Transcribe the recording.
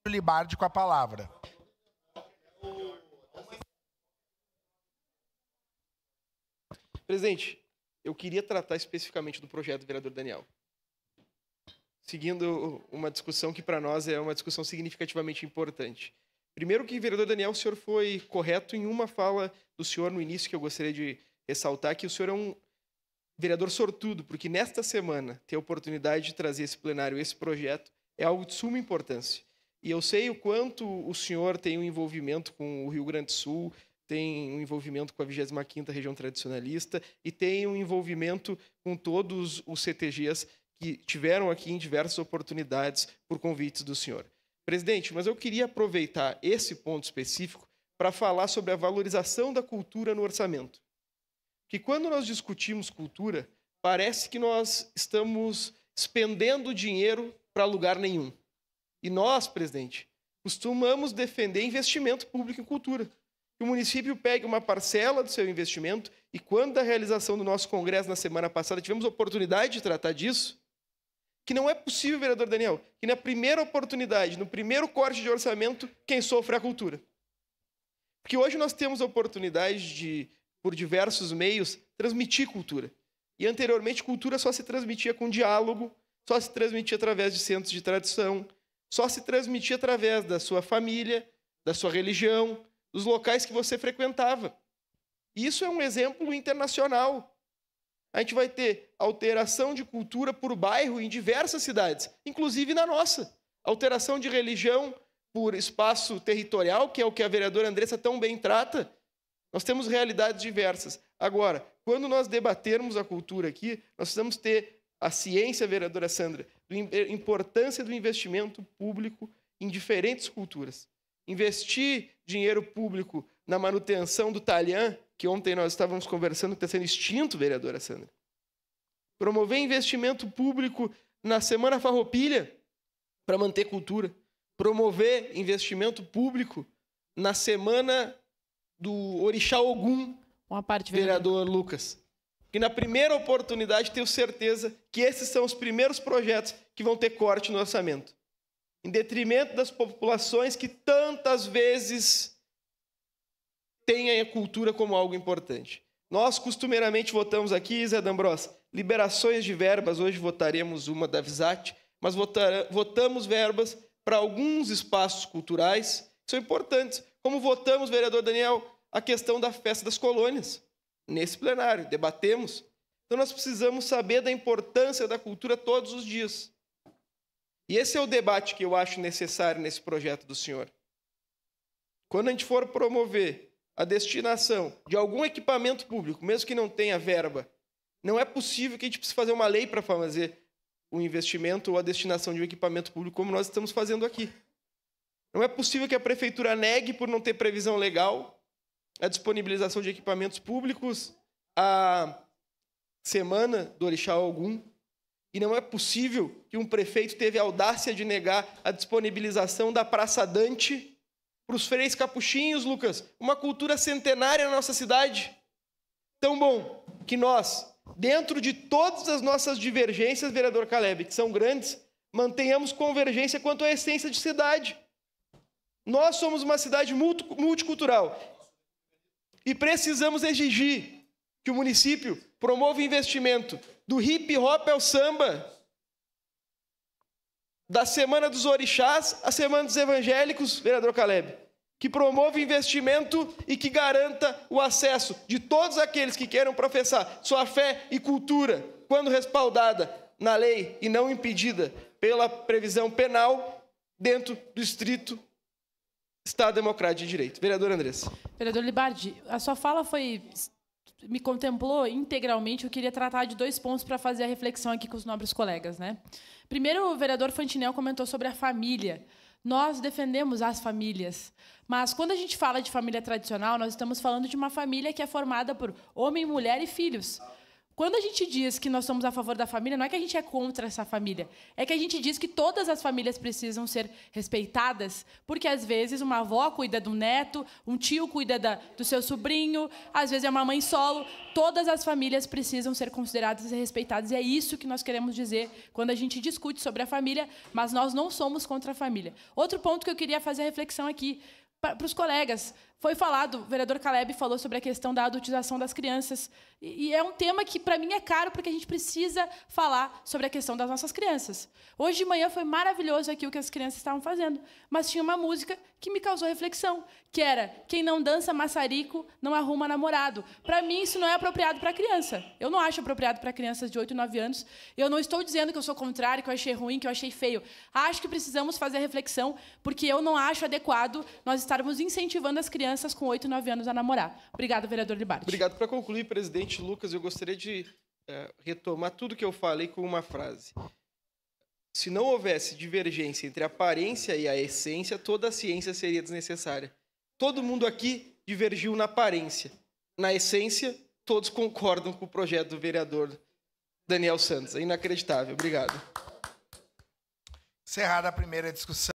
Libardi com a palavra. Presidente, eu queria tratar especificamente do projeto do vereador Daniel, seguindo uma discussão que para nós é uma discussão significativamente importante. Primeiro que, vereador Daniel, o senhor foi correto em uma fala do senhor no início, que eu gostaria de ressaltar, que o senhor é um vereador sortudo, porque nesta semana ter a oportunidade de trazer esse plenário, esse projeto, é algo de suma importância. E eu sei o quanto o senhor tem um envolvimento com o Rio Grande do Sul, tem um envolvimento com a 25ª Região Tradicionalista e tem um envolvimento com todos os CTGs que tiveram aqui em diversas oportunidades por convites do senhor. Presidente, mas eu queria aproveitar esse ponto específico para falar sobre a valorização da cultura no orçamento. Que quando nós discutimos cultura, parece que nós estamos expendendo dinheiro para lugar nenhum. E nós, presidente, costumamos defender investimento público em cultura. Que o município pegue uma parcela do seu investimento e quando da realização do nosso congresso na semana passada tivemos a oportunidade de tratar disso, que não é possível, vereador Daniel, que na primeira oportunidade, no primeiro corte de orçamento, quem sofre é a cultura. Porque hoje nós temos a oportunidade de, por diversos meios, transmitir cultura. E anteriormente, cultura só se transmitia com diálogo, só se transmitia através de centros de tradição, só se transmitia através da sua família, da sua religião, dos locais que você frequentava. Isso é um exemplo internacional. A gente vai ter alteração de cultura por bairro em diversas cidades, inclusive na nossa. Alteração de religião por espaço territorial, que é o que a vereadora Andressa tão bem trata. Nós temos realidades diversas. Agora, quando nós debatermos a cultura aqui, nós precisamos ter a ciência, vereadora Sandra, da importância do investimento público em diferentes culturas. Investir dinheiro público na manutenção do talhã, que ontem nós estávamos conversando que está sendo extinto, vereadora Sandra. Promover investimento público na Semana Farroupilha para manter cultura. Promover investimento público na Semana do Orixá Ogum, vereador Lucas. E na primeira oportunidade, tenho certeza que esses são os primeiros projetos que vão ter corte no orçamento. Em detrimento das populações que tantas vezes têm a cultura como algo importante. Nós, costumeiramente, votamos aqui, Zé D'Ambros, liberações de verbas, hoje votaremos uma da VSAT, mas votamos verbas para alguns espaços culturais que são importantes, como votamos, vereador Daniel, a questão da Festa das Colônias, nesse plenário, debatemos. Então, nós precisamos saber da importância da cultura todos os dias. E esse é o debate que eu acho necessário nesse projeto do senhor. Quando a gente for promover a destinação de algum equipamento público, mesmo que não tenha verba, não é possível que a gente precise fazer uma lei para fazer o investimento ou a destinação de um equipamento público como nós estamos fazendo aqui. Não é possível que a prefeitura negue, por não ter previsão legal, a disponibilização de equipamentos públicos à Semana do Orixá Ogum. E não é possível que um prefeito teve a audácia de negar a disponibilização da Praça Dante para os freis capuchinhos, Lucas. Uma cultura centenária na nossa cidade. Tão bom que nós, dentro de todas as nossas divergências, vereador Caleb, que são grandes, mantenhamos convergência quanto à essência de cidade. Nós somos uma cidade multicultural e precisamos exigir que o município promova investimento do hip hop ao samba, da Semana dos Orixás à Semana dos Evangélicos, vereador Caleb, que promova investimento e que garanta o acesso de todos aqueles que queiram professar sua fé e cultura, quando respaldada na lei e não impedida pela previsão penal, dentro do estrito Estado Democrático de Direito. Vereador Andressa. Vereador Libardi, a sua fala me contemplou integralmente. Eu queria tratar de 2 pontos para fazer a reflexão aqui com os nobres colegas, né? Primeiro, o vereador Fantinel comentou sobre a família. Nós defendemos as famílias, mas quando a gente fala de família tradicional, nós estamos falando de uma família que é formada por homem, mulher e filhos. Quando a gente diz que nós somos a favor da família, não é que a gente é contra essa família. É que a gente diz que todas as famílias precisam ser respeitadas, porque, às vezes, uma avó cuida do neto, um tio cuida do seu sobrinho, às vezes é uma mãe solo. Todas as famílias precisam ser consideradas e respeitadas. E é isso que nós queremos dizer quando a gente discute sobre a família, mas nós não somos contra a família. Outro ponto que eu queria fazer a reflexão aqui, para os colegas. Foi falado, o vereador Caleb falou sobre a questão da adultização das crianças. E é um tema que, para mim, é caro, porque a gente precisa falar sobre a questão das nossas crianças. Hoje de manhã foi maravilhoso aqui o que as crianças estavam fazendo, mas tinha uma música que me causou reflexão, que era: quem não dança maçarico não arruma namorado. Para mim, isso não é apropriado para criança. Eu não acho apropriado para crianças de 8, 9 anos. Eu não estou dizendo que eu sou contrário, que eu achei ruim, que eu achei feio. Acho que precisamos fazer a reflexão, porque eu não acho adequado nós estarmos incentivando as crianças com 8, 9 anos a namorar. Obrigado, vereador Libardi. Obrigado. Para concluir, presidente Lucas, eu gostaria de retomar tudo que eu falei com uma frase. Se não houvesse divergência entre a aparência e a essência, toda a ciência seria desnecessária. Todo mundo aqui divergiu na aparência. Na essência, todos concordam com o projeto do vereador Daniel Santos. É inacreditável. Obrigado. Encerrada a primeira discussão.